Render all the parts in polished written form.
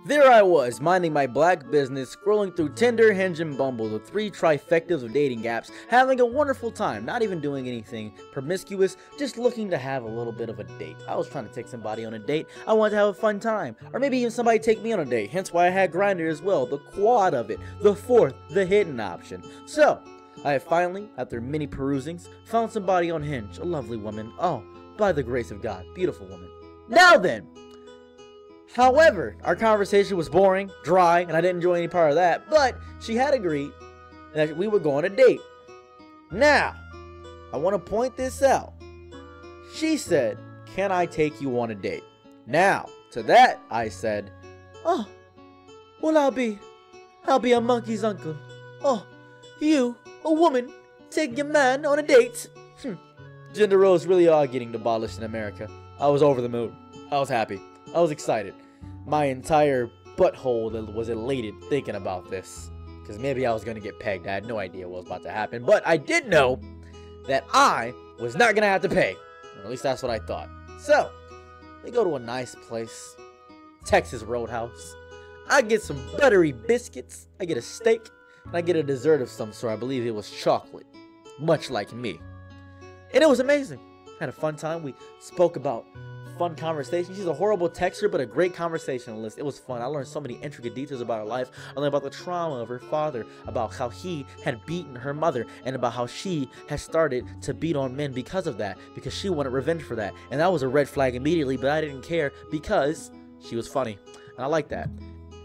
There I was, minding my black business, scrolling through Tinder, Hinge, and Bumble, the three trifectas of dating apps, having a wonderful time, not even doing anything promiscuous, just looking to have a little bit of a date. I was trying to take somebody on a date, I wanted to have a fun time, or maybe even somebody take me on a date, hence why I had Grindr as well, the quad of it, the fourth, the hidden option. So, I have finally, after many perusings, found somebody on Hinge, a lovely woman, oh, by the grace of God, beautiful woman. Now then! However, our conversation was boring, dry, and I didn't enjoy any part of that, but she had agreed that we would go on a date. Now, I want to point this out. She said, "Can I take you on a date?" Now, to that, I said, "Oh, well, I'll be a monkey's uncle. Oh, you, a woman, take your man on a date?" Gender roles really are getting abolished in America. I was over the moon. I was happy. I was excited. My entire butthole was elated thinking about this. Because maybe I was going to get pegged. I had no idea what was about to happen. But I did know that I was not going to have to pay. Or at least that's what I thought. So, we go to a nice place. Texas Roadhouse. I get some buttery biscuits. I get a steak. And I get a dessert of some sort. I believe it was chocolate. Much like me. And it was amazing. Had a fun time. We spoke about fun conversation. She's a horrible texter, but a great conversationalist. It was fun. I learned so many intricate details about her life. I learned about the trauma of her father, about how he had beaten her mother, and about how she has started to beat on men because of that, because she wanted revenge for that. And that was a red flag immediately, but I didn't care because she was funny. And I like that.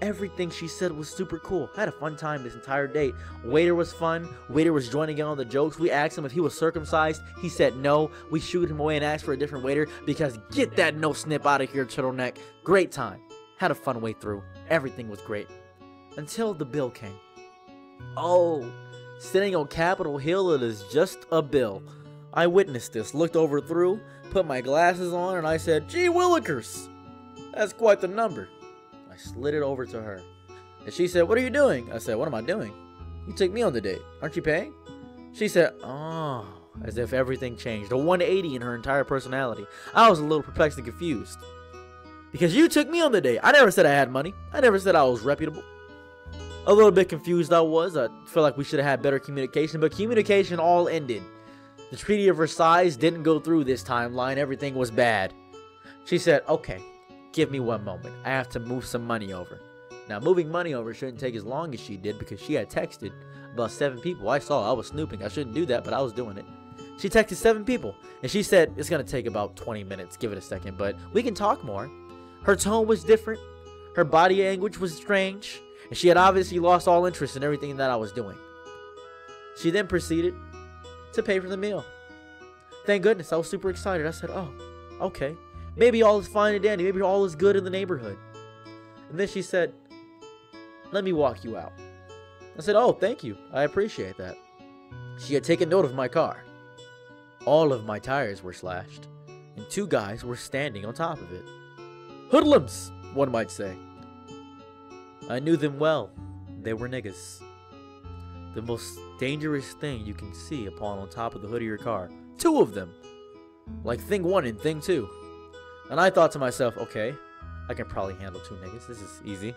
Everything she said was super cool. I had a fun time this entire date. Waiter was fun. Waiter was joining in on the jokes. We asked him if he was circumcised. He said no. We shooed him away and asked for a different waiter because get that no snip out of here, turtleneck. Great time. Had a fun way through. Everything was great. Until the bill came. Oh, sitting on Capitol Hill, it is just a bill. I witnessed this, looked over through, put my glasses on, and I said, "Gee willikers, that's quite the number." I slid it over to her. And she said, "What are you doing?" I said, "What am I doing? You took me on the date. Aren't you paying?" She said, "Oh," as if everything changed. A 180 in her entire personality. I was a little perplexed and confused. "Because you took me on the date. I never said I had money. I never said I was reputable." A little bit confused I was. I feel like we should have had better communication, but communication all ended. The Treaty of Versailles didn't go through this timeline. Everything was bad. She said, "Okay. Give me one moment. I have to move some money over." Now, moving money over shouldn't take as long as she did because she had texted about 7 people. I saw. I was snooping. I shouldn't do that, but I was doing it. She texted 7 people, and she said, "It's going to take about 20 minutes. Give it a second, but we can talk more." Her tone was different. Her body language was strange, and she had obviously lost all interest in everything that I was doing. She then proceeded to pay for the meal. Thank goodness. I was super excited. I said, "Oh, okay. Maybe all is fine and dandy. Maybe all is good in the neighborhood." And then she said, "Let me walk you out." I said, "Oh, thank you. I appreciate that." She had taken note of my car. All of my tires were slashed, and 2 guys were standing on top of it. Hoodlums, one might say. I knew them well. They were niggas. The most dangerous thing you can see upon on top of the hood of your car. 2 of them. Like thing 1 and thing 2. And I thought to myself, okay, I can probably handle 2 niggas. This is easy.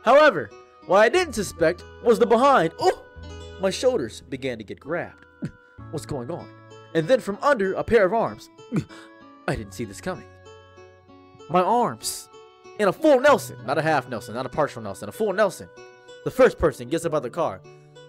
However, what I didn't suspect was the behind. Oh, my shoulders began to get grabbed. What's going on? And then from under, a pair of arms. I didn't see this coming. My arms. In a full Nelson. Not a half Nelson, not a partial Nelson. A full Nelson. The first person gets up out the car.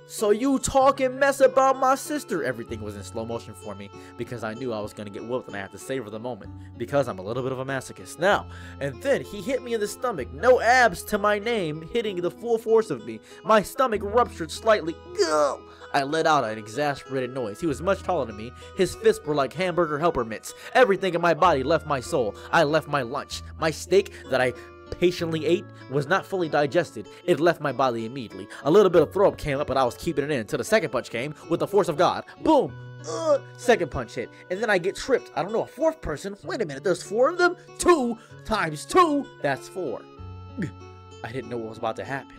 "So you talking mess about my sister?" Everything was in slow motion for me because I knew I was going to get whooped and I had to savor the moment because I'm a little bit of a masochist. Now, and then he hit me in the stomach. No abs to my name, hitting the full force of me. My stomach ruptured slightly. Gah! I let out an exasperated noise. He was much taller than me. His fists were like hamburger helper mitts. Everything in my body left my soul. I left my lunch. My steak that I patiently ate was not fully digested. It left my body immediately. A little bit of throw up came up, but I was keeping it in until the second punch came with the force of God. Boom! Second punch hit, and then I get tripped. I don't know, a 4th person. Wait a minute, there's 4 of them? 2 times 2, that's 4. I didn't know what was about to happen.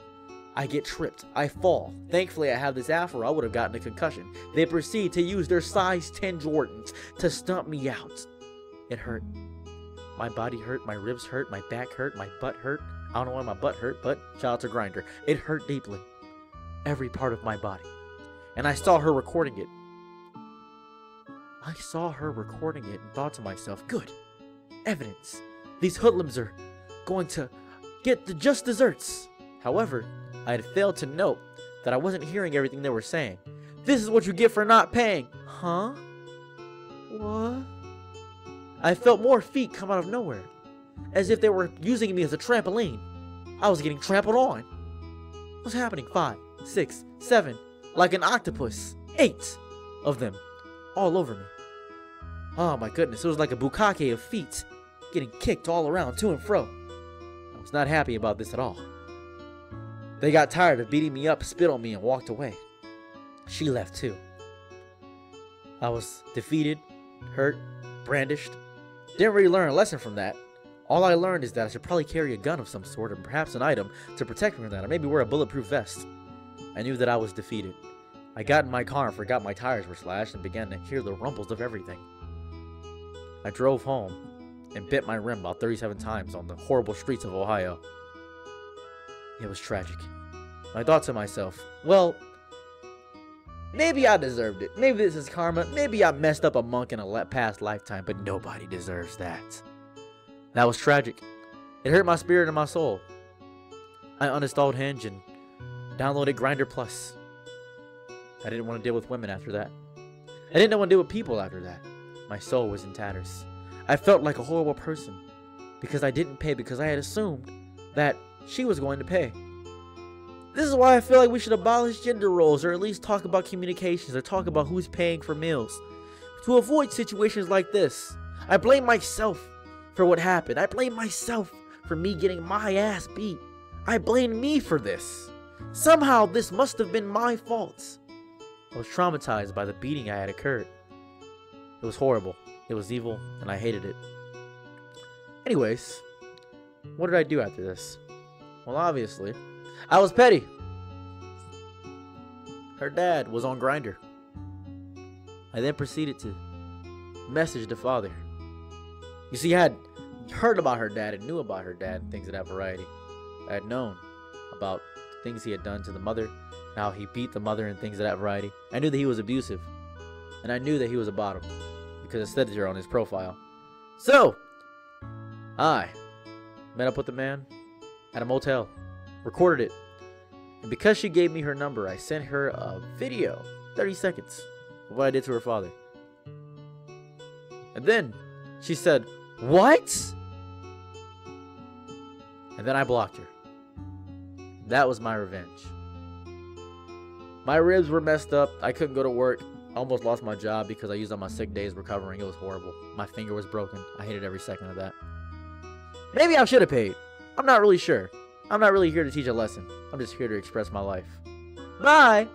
I get tripped. I fall. Thankfully, I have this afro. I would have gotten a concussion. They proceed to use their size 10 Jordans to stump me out. It hurt. My body hurt, my ribs hurt, my back hurt, my butt hurt. I don't know why my butt hurt, but shout out to Grindr. It hurt deeply. Every part of my body. And I saw her recording it. I saw her recording it and thought to myself, good. Evidence. These hoodlums are going to get the just desserts. However, I had failed to note that I wasn't hearing everything they were saying. This is what you get for not paying. Huh? What? I felt more feet come out of nowhere, as if they were using me as a trampoline. I was getting trampled on. What's happening? 5, 6, 7, like an octopus. 8 of them, all over me. Oh my goodness, it was like a bukkake of feet, getting kicked all around, to and fro. I was not happy about this at all. They got tired of beating me up, spit on me, and walked away. She left too. I was defeated, hurt, brandished. Didn't really learn a lesson from that. All I learned is that I should probably carry a gun of some sort, and perhaps an item to protect me from that, or maybe wear a bulletproof vest. I knew that I was defeated. I got in my car and forgot my tires were slashed and began to hear the rumbles of everything. I drove home and bit my rim about 37 times on the horrible streets of Ohio. It was tragic. I thought to myself, well, maybe I deserved it. Maybe this is karma. Maybe I messed up a monk in a past lifetime, but nobody deserves that. That was tragic. It hurt my spirit and my soul. I uninstalled Hinge and downloaded Grindr Plus. I didn't want to deal with women after that. I didn't want to deal with people after that. My soul was in tatters. I felt like a horrible person because I didn't pay, because I had assumed that she was going to pay. This is why I feel like we should abolish gender roles, or at least talk about communications, or talk about who's paying for meals. To avoid situations like this, I blame myself for what happened. I blame myself for me getting my ass beat. I blame me for this. Somehow this must have been my fault. I was traumatized by the beating I had occurred. It was horrible. It was evil, and I hated it. Anyways, what did I do after this? Well, obviously, I was petty. Her dad was on Grindr. I then proceeded to message the father. You see, I had heard about her dad and knew about her dad and things of that variety. I had known about the things he had done to the mother, how he beat the mother and things of that variety. I knew that he was abusive, and I knew that he was a bottom because it said it here on his profile. So, I met up with the man at a motel, recorded it, and because she gave me her number, I sent her a video, 30 seconds, of what I did to her father. And then she said, "What?" And then I blocked her. That was my revenge. My ribs were messed up. I couldn't go to work. I almost lost my job because I used all my sick days recovering. It was horrible. My finger was broken. I hated every second of that. Maybe I should have paid. I'm not really sure. I'm not really here to teach a lesson. I'm just here to express my life. Bye!